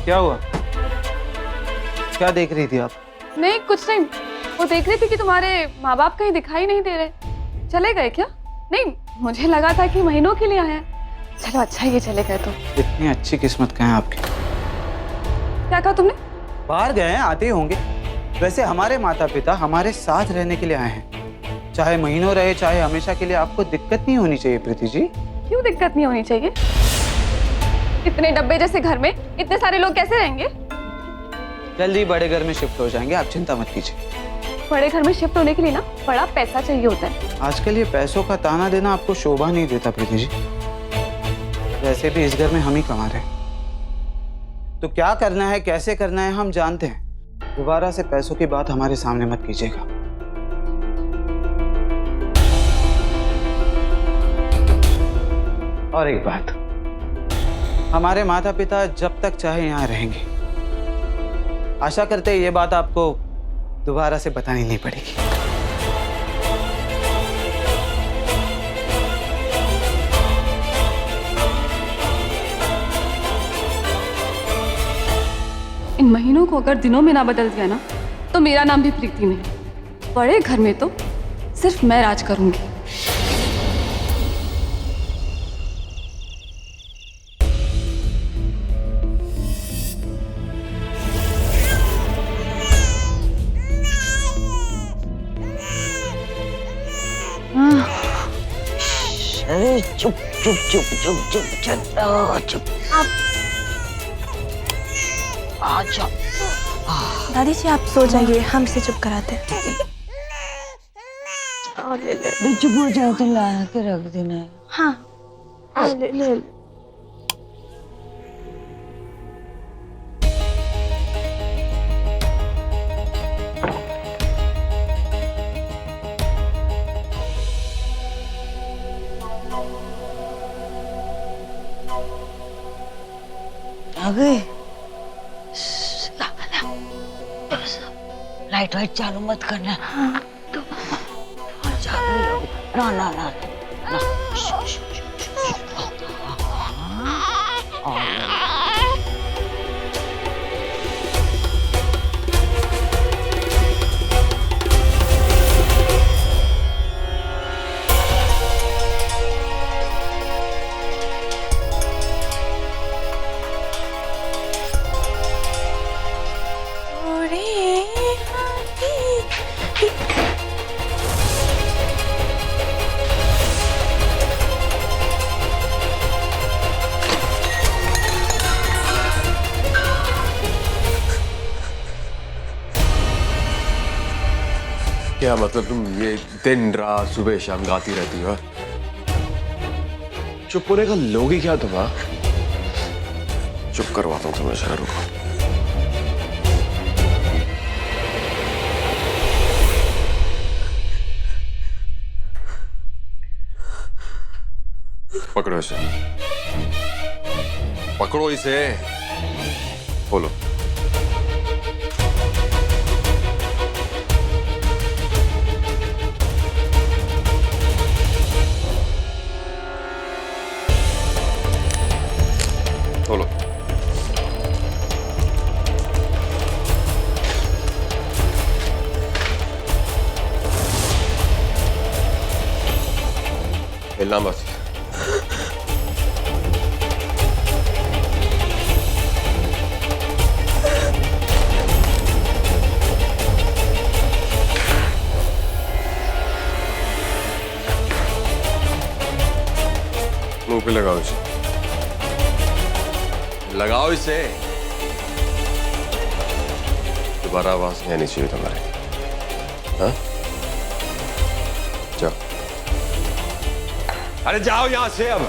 क्या हुआ? क्या देख रही थी आप? नहीं कुछ नहीं, वो देख रही थी कि तुम्हारे माँ बाप कहीं दिखाई नहीं दे रहे। चले गए क्या? नहीं, मुझे लगा था कि महीनों के लिए आए हैं। चलो अच्छा ये चले गए तो। इतनी अच्छी किस्मत कहाँ है आपकी। क्या कहा तुमने? बाहर गए हैं, आते ही होंगे। वैसे हमारे माता पिता हमारे साथ रहने के लिए आए हैं, चाहे महीनों रहे चाहे हमेशा के लिए। आपको दिक्कत नहीं होनी चाहिए प्रीति जी। क्यों दिक्कत नहीं होनी चाहिए? इतने डब्बे जैसे घर में इतने सारे लोग कैसे रहेंगे? जल्दी बड़े घर में शिफ्ट हो जाएंगे, आप चिंता मत कीजिए। बड़े घर में शिफ्ट होने के लिए ना बड़ा पैसा चाहिए होता है। आजकल ये पैसों का ताना देना आपको शोभा नहीं देता प्रीति जी। वैसे भी इस घर में हम ही कमा रहे हैं, तो क्या करना है कैसे करना है हम जानते हैं। दोबारा से पैसों की बात हमारे सामने मत कीजिएगा। और एक बात, हमारे माता पिता जब तक चाहे यहाँ रहेंगे। आशा करते हैं ये बात आपको दोबारा से बतानी नहीं पड़ेगी। इन महीनों को अगर दिनों में ना बदल दिया ना तो मेरा नाम भी प्रीति नहीं। बड़े घर में तो सिर्फ मैं राज करूंगी। अरे चुप चुप चुप चुप चुप चुप चुप। आ जाओ। दादी जी आप सो जाइए, हम इसे चुप कराते हैं। ले चुप हो जाओ तो ला के रख देना। हाँ ले ले। आ गए। लाइट वाइट चालू मत करना। हाँ तो ना ना ना ना। क्या मतलब तुम ये दिन रात सुबह शाम गाती रहती हो? चुप होने का लोगी क्या तुम? चुप करवाता हूँ तुम्हें, जरा रुको। पकड़ो इसे, पकड़ो इसे, बोलो। बोलो। हिलना मत। मुंह पे लगाओ इसे, लगाओ इसे। दोबारा आवाज नहीं आनी चाहिए तुम्हारे। हाँ? जाओ, अरे जाओ यहां से अब।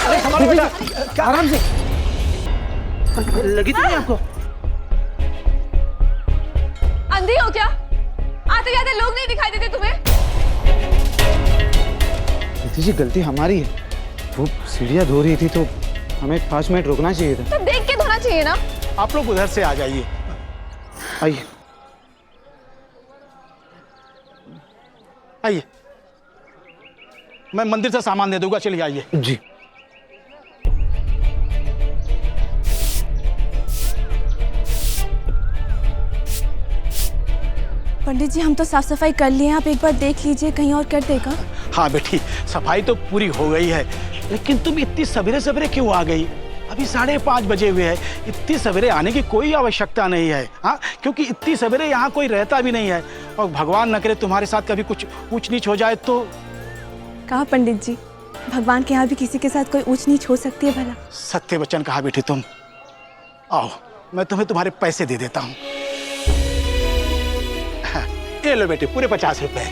अरे हमारा बेटा, आराम से। लगी तो नहीं आपको? अंधी हो क्या? आते जाते लोग नहीं दिखाई देते तुम्हें? प्रीति जी गलती हमारी है, वो सीढ़ियाँ धो रही थी तो हमें 5 मिनट रुकना चाहिए था। तो देख के धोना चाहिए ना। आप लोग उधर से आ जाइए। आइए। आइए, मैं मंदिर से सामान दे दूंगा, चलिए आइए। जी। पंडित जी हम तो साफ सफाई कर लिए हैं, आप एक बार देख लीजिए कहीं और कर देगा। हाँ बेटी, सफाई तो पूरी हो गई है, लेकिन तुम इतनी सवेरे सवेरे क्यों आ गई? अभी 5:30 बजे हुए हैं। इतनी सवेरे आने की कोई आवश्यकता नहीं है। हाँ, क्योंकि इतनी सवेरे यहाँ कोई रहता भी नहीं है, और भगवान न करे तुम्हारे साथ कभी कुछ ऊंच नीच हो जाए तो। कहा पंडित जी, भगवान के यहाँ भी किसी के साथ कोई ऊंच नीच हो सकती है भला? सत्य वचन कहा बेटी तुम। आओ, मैं तुम्हें तुम्हारे पैसे दे देता हूँ। ये लो बेटी, पूरे 50 रुपए।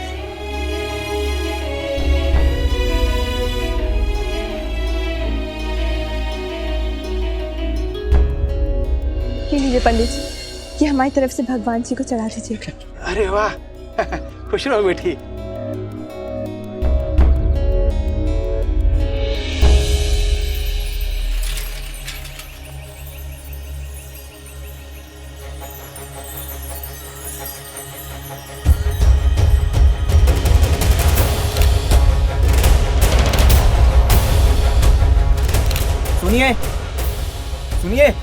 ये लीजिए पंडित जी, ये हमारी तरफ से भगवान जी को चढ़ा दीजिए। अरे वाह, खुश रहो बेटी। सुनिए सुनिए,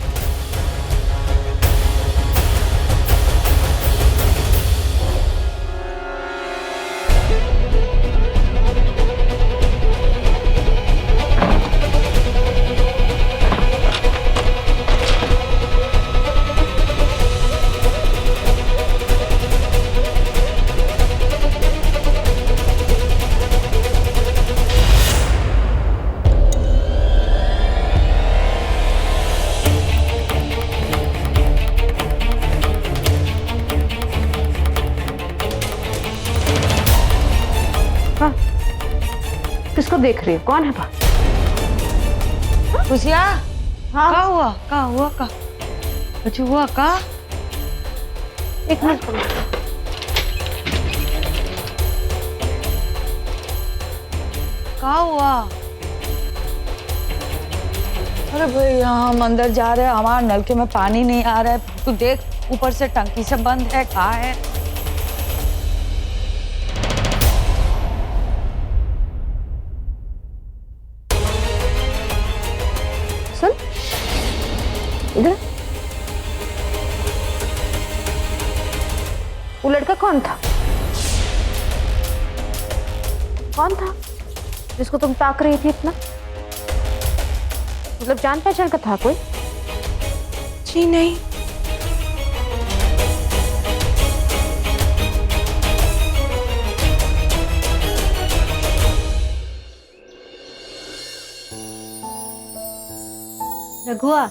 किसको देख रही है? कौन है बा? खुशिया, हाँ का हुआ? कुछ हुआ का? एक मिनट। का हुआ? अरे भाई, हम अंदर जा रहे हैं, हमारे नलके में पानी नहीं आ रहा है। तू देख, ऊपर से टंकी से बंद है। कहाँ है? सुन इधर, वो लड़का कौन था? कौन था जिसको तुम ताक रही थी इतना? मतलब जान पहचान का था कोई? जी नहीं। रघुआ,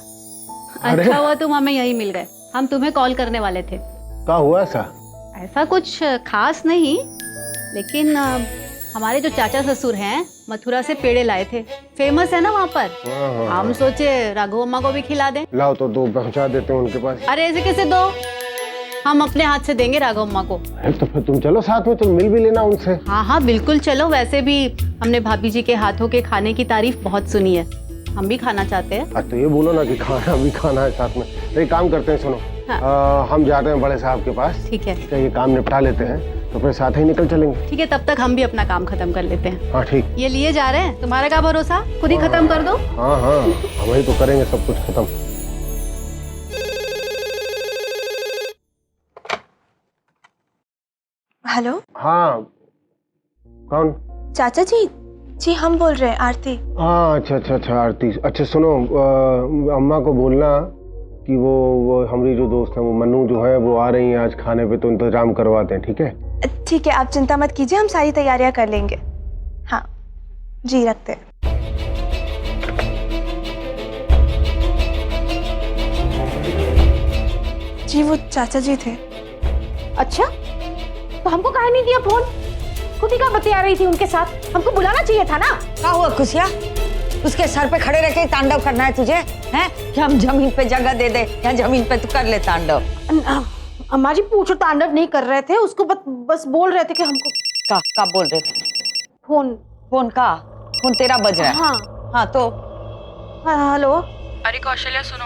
अच्छा हुआ तुम हमें यहीं मिल गए। हम तुम्हें कॉल करने वाले थे। क्या हुआ ऐसा? ऐसा कुछ खास नहीं, लेकिन हमारे जो चाचा ससुर हैं मथुरा से पेड़े लाए थे, फेमस है ना वहाँ पर। हम सोचे राघव अम्मा को भी खिला दें। लाओ तो दो, पहुँचा देते हैं उनके पास। अरे ऐसे कैसे दो, हम अपने हाथ से देंगे राघव अम्मा को। तो फिर तुम चलो साथ में, तुम मिल भी लेना उनसे। हाँ हाँ बिल्कुल चलो। वैसे भी हमने भाभी जी के हाथों के खाने की तारीफ बहुत सुनी है, हम भी खाना चाहते हैं। तो ये बोलो ना कि खाना भी खाना है साथ में। तो एक काम करते हैं, सुनो। हाँ। हम जाते हैं बड़े साहब के पास। ठीक है। ये काम निपटा लेते हैं, तो फिर साथ ही निकल चलेंगे। ठीक है, तब तक हम भी अपना काम खत्म कर लेते हैं। हाँ ठीक। ये लिए जा रहे हैं, तुम्हारा क्या भरोसा, खुद ही खत्म कर दो। हाँ हाँ, हम ही तो करेंगे सब कुछ खत्म। हेलो। हाँ, कौन? चाचा जी, जी हम बोल रहे हैं, आरती। हाँ अच्छा आरती। अच्छा सुनो, अम्मा को बोलना कि वो हमारी जो दोस्त है, वो मन्नू जो है, वो आ रही है आज खाने पे, तो इंतजाम करवाते हैं। ठीक है? ठीक है, आप चिंता मत कीजिए, हम सारी तैयारियां कर लेंगे। हाँ जी, रखते हैं। जी वो चाचा जी थे। अच्छा, तो हमको काहे नहीं दिया फोन? खुद ही का बतिया रही थी उनके साथ, हमको बुलाना चाहिए था ना। क्या हुआ खुशिया? उसके सर पे खड़े रह के तांडव करना है तुझे, हैं? कि हम जमीन पे जगह दे दे, या जमीन पे तू कर ले तांडव। अम्मा जी पूछो, तांडव नहीं कर रहे थे, उसको बस बोल रहे थे कि हमको। का बोल रहे थे? फोन का? फोन तेरा बज रहा है? हाँ तो हेलो। अरे कौशल्या सुनो,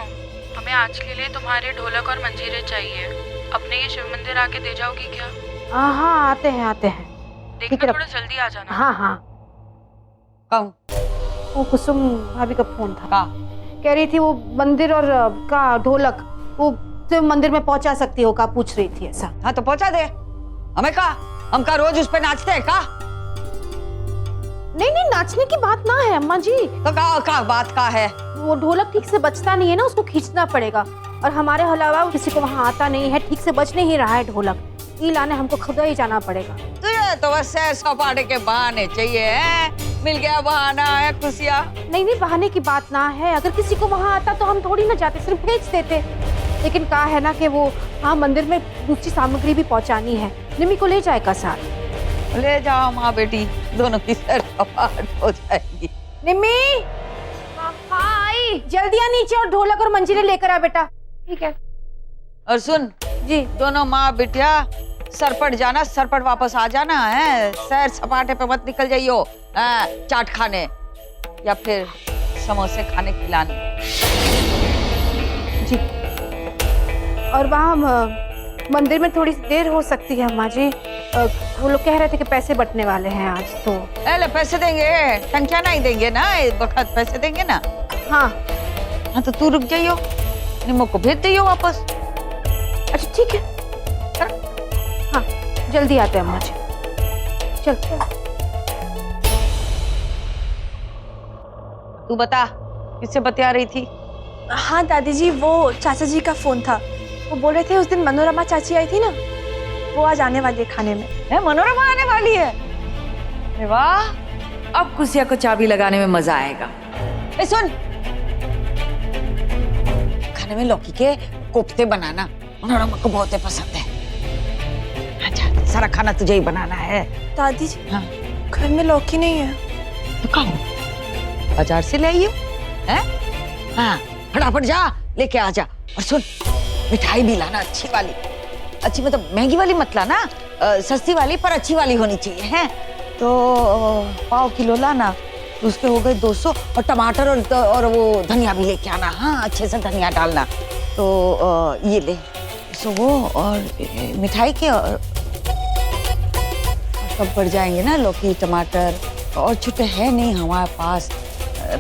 हमें आज के लिए तुम्हारे ढोलक और मंजीरे चाहिए। अपने ये शिव मंदिर आके दे जाओगी क्या? हाँ आते हैं। ठीक है, थोड़ा जल्दी आ जाना। हाँ हाँ। कौन? वो कुसुम भाभी का फोन था। का? कह रही थी वो मंदिर और का ढोलक वो तो मंदिर में पहुंचा सकती हो का पूछ रही थी ऐसा। हाँ तो पहुंचा दे। हमें का हम का रोज उस पे नाचते हैं का? नहीं नहीं, नाचने की बात ना है अम्मा जी। तो का बात का है? वो ढोलक ठीक से बजता नहीं है ना, उसको खींचना पड़ेगा और हमारे अलावा किसी को वहाँ आता नहीं है, ठीक से बज नहीं रहा है ढोलक। ये लाने हमको खुद ही जाना पड़ेगा। तुझे तो बस सैर सपाटे के बहाने चाहिए हैं। मिल गया बहाना है खुशियाँ। नहीं नहीं, बहाने की बात ना है। अगर किसी को वहाँ आता तो हम थोड़ी ना जाते, सिर्फ भेज देते। लेकिन कहा है ना कि वो हाँ मंदिर में दूसरी सामग्री भी पहुँचानी है, निमी को ले जाएगा साथ। ले जाओ माँ बेटी, दोनों की सैर सपाट हो जाएगी। निमी हाँ आई, जल्दी आ नीचे और ढोलक और मंजीरे लेकर आ बेटा। ठीक है। और सुन जी, दोनों माँ बिटिया सरपट जाना, सरपट वापस आ जाना है। सैर सपाटे पे मत निकल जाइयो चाट खाने या फिर समोसे खाने खिलाने। जी। और वहाँ मंदिर में थोड़ी देर हो सकती है अम्मा जी। वो लोग कह रहे थे कि पैसे बंटने वाले हैं आज तो। अरे पैसे देंगे, टंकिया नहीं देंगे ना, एक वक्त पैसे देंगे ना। हाँ हाँ तो तू रुक जाइयो, निम्मो को भेज दियो वापस। अच्छा ठीक है। हाँ जल्दी आते हैं अम्मा जी। चल चल। तू बता किससे बतिया रही थी? हाँ दादी जी, वो चाचा जी का फोन था। वो बोल रहे थे उस दिन मनोरमा चाची आई थी ना, वो आज आने वाली है खाने में। है मनोरमा आने वाली है? अरे वाह, अब खुशिया को चाबी लगाने में मजा आएगा। ए सुन, खाने में लौकी के कोफ्ते बनाना, मनोरमा को बहुत पसंद है। अच्छा सारा खाना तुझे ही बनाना है। दादी जी हाँ। घर में लौकी नहीं है। तो कहाँ? बाजार से ले आइयो। हैं? हाँ फटाफट जा लेके आ जा। और सुन मिठाई भी लाना अच्छी वाली, अच्छी मतलब महंगी वाली मत लाना, सस्ती वाली पर अच्छी वाली होनी चाहिए। हैं तो पाव किलो लाना, तो उसके हो गए 200। और टमाटर और वो धनिया भी लेके आना। हाँ अच्छे से धनिया डालना। तो ये ले सो वो और मिठाई के और सब बढ़ जाएंगे ना, लौकी टमाटर। और छुट्टे है नहीं हमारे पास,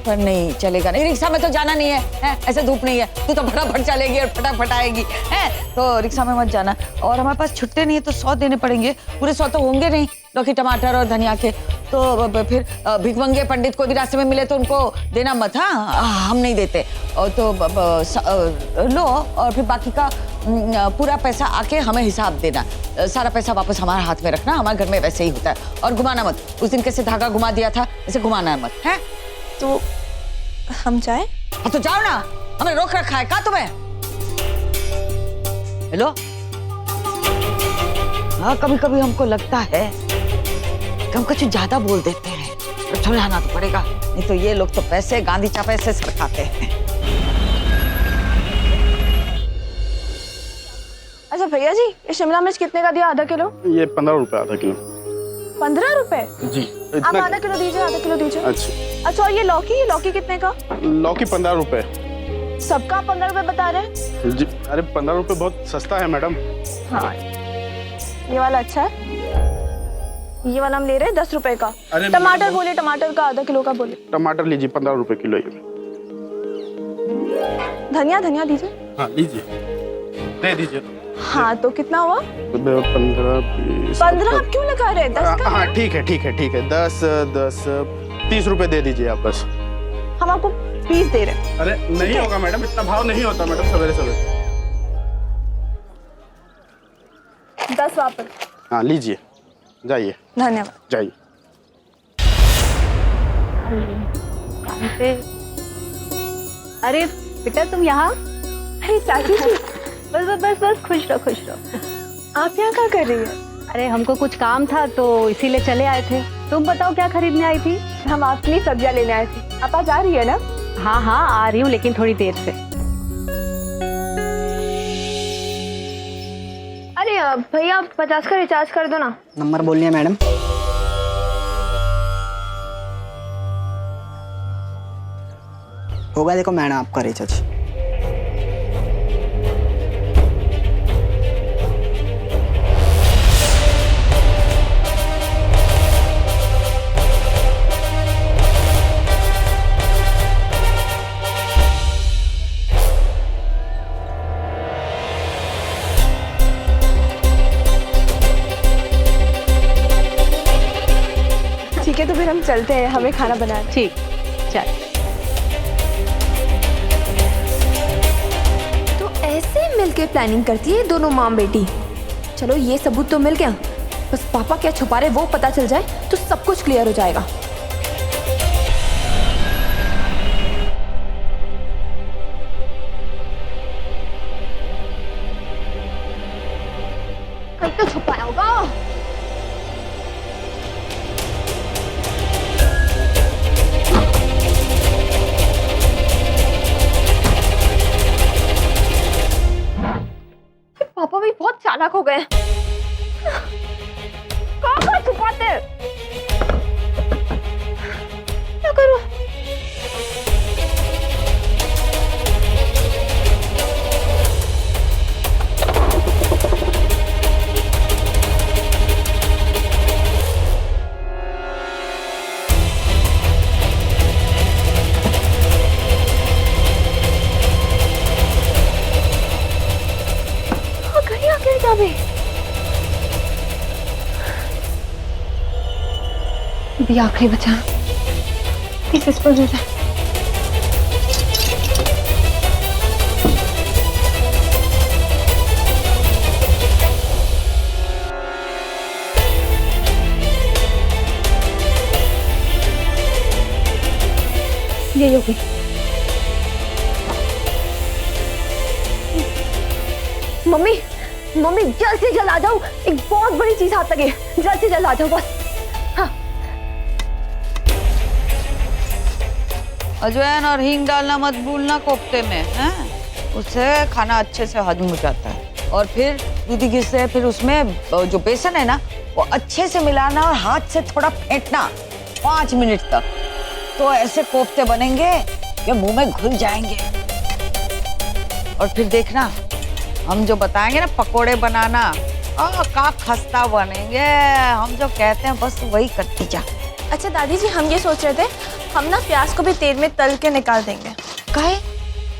पर नहीं चलेगा नहीं, रिक्शा में तो जाना नहीं है, ऐसे धूप नहीं है, तू तो फटाफट चलेगी और फटाफट आएगी है, तो रिक्शा में मत जाना। और हमारे पास छुट्टे नहीं है तो 100 देने पड़ेंगे, पूरे 100 तो होंगे नहीं लौकी टमाटर और धनिया के। तो फिर भिखमंगे पंडित को भी रास्ते में मिले तो उनको देना मत। हाँ हम नहीं देते। और तो लो और फिर बाकी का पूरा पैसा आके हमें हिसाब देना। सारा पैसा वापस हमारे हाथ में रखना, हमारे घर में वैसे ही होता है। और घुमाना मत, उस दिन कैसे धागा घुमा दिया था ऐसे घुमाना मत है। तो हम जाए? हाँ तो जाओ ना, हमें रोक रखा है क्या तुम्हें? हेलो हाँ, कभी कभी हमको लगता है कि हम कुछ ज्यादा बोल देते हैं, तो समझाना तो पड़ेगा, नहीं तो ये लोग तो पैसे गांधी चापे से सरकाते हैं। अच्छा भैया जी, ये शिमला मिर्च कितने का दिया आधा किलो? ये 15 रुपए आधा किलो। 15 रुपए? जी आप आधा किलो दीजिए, आधा किलो दीजिए। अच्छा और ये लौकी कितने का? लौकी 15 रुपए। सबका 15 रुपए बता रहे हैं? जी अरे 15 रुपए बहुत सस्ता है मैडम। हाँ ये वाला अच्छा है, ये वाला हम ले रहे हैं 10 रुपए का। टमाटर बोले, टमाटर का आधा किलो का बोले। टमाटर लीजिए 15 रुपए किलो ये। धनिया दीजिए। हाँ लीजिए, दे दीजिए। हाँ तो कितना हुआ? 15 आप क्यों लगा रहे हैं? 10 का। हाँ ठीक है 10 30 रुपए दे दीजिए आप बस। हम आपको 20 दे रहे हैं। अरे नहीं होगा मैडम, इतना भाव नहीं होता मैडम सवेरे सवेरे। 10 वापस। हाँ लीजिए, जाइए। धन्यवाद। जाइए। अरे बेटा तुम यहाँ? अरे चाची जी, बस खुश रहो। आप यहाँ क्या कर रही है? अरे हमको कुछ काम था तो इसीलिए चले आए थे। तुम बताओ क्या खरीदने आई थी? हम आपके लिए सब्जियाँ लेने आए थे। आप आज आ रही है ना? हाँ आ रही हूँ, लेकिन थोड़ी देर से। अरे भैया 50 का रिचार्ज कर दो ना। नंबर बोलिए मैडम। होगा देखो मैडम आपका रिचार्ज। चलते हैं, हमें खाना बनाना। ठीक, चल। तो ऐसे मिलके प्लानिंग करती है दोनों माँ बेटी। चलो ये सबूत तो मिल गया, बस पापा क्या छुपा रहे वो पता चल जाए तो सब कुछ क्लियर हो जाएगा। कहीं तो छुपाया होगा। पापा भी बहुत चालाक हो गए। कहाँ छुपाते हैं? क्या करूं? अभी आखिरी बचा, इस पर दे दे। ये होगी। मम्मी मम्मी जल्द से जल्द आ जाओ, एक बहुत बड़ी चीज हाथ लगी है, जल्द से जल्द आ जाओ बस। हाँ। अजवाइन और हींग डालना मत भूलना कोफ्ते में, हैं? उससे खाना अच्छे से हजम हो जाता है। और फिर दूधी घी से फिर उसमें जो बेसन है ना वो अच्छे से मिलाना और हाथ से थोड़ा फेंटना 5 मिनट तक, तो ऐसे कोफ्ते बनेंगे कि मुंह में घुल जाएंगे। और फिर देखना हम जो बताएंगे ना पकोड़े बनाना, का खस्ता बनेंगे। हम जो कहते हैं बस वही करती जा। अच्छा दादी जी, हम ये सोच रहे थे हम ना प्याज को भी तेल में तल के निकाल देंगे। काहे?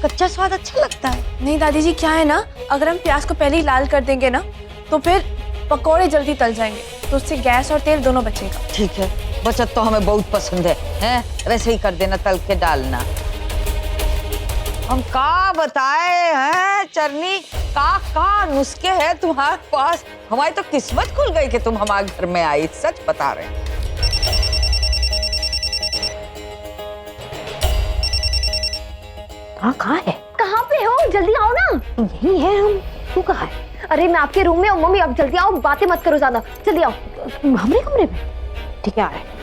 कच्चा स्वाद अच्छा लगता है। नहीं दादी जी, क्या है ना, अगर हम प्याज को पहले ही लाल कर देंगे ना तो फिर पकोड़े जल्दी तल जाएंगे, तो उससे गैस और तेल दोनों बचेगा। ठीक है, बचत तो हमें बहुत पसंद है, हैं? वैसे ही कर देना, तल के डालना। हम का बताए हैं चरनी, का नुस्खे हैं तुम्हारे पास। हमारी तो किस्मत खुल गई कि तुम हमारे घर में आई, सच बता रहे हैं। हाँ, कहाँ है? कहाँ पे हो? जल्दी आओ ना। यही है हम। तू कहाँ है? अरे मैं आपके रूम में हूँ मम्मी, आप जल्दी आओ, बातें मत करो ज्यादा, जल्दी आओ। हमारे कमरे में? ठीक है, आ रहे हैं।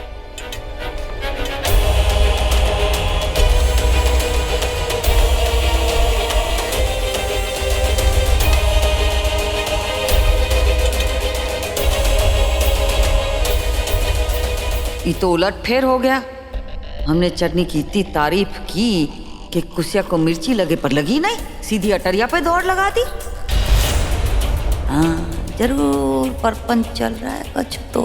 ये तो उलट फेर हो गया। हमने चटनी की इतनी तारीफ की कि कुसिया को मिर्ची लगे पर लगी नहीं, सीधी अटरिया पे दौड़ लगा दी। हाँ जरूर परपंच चल रहा है कुछ तो।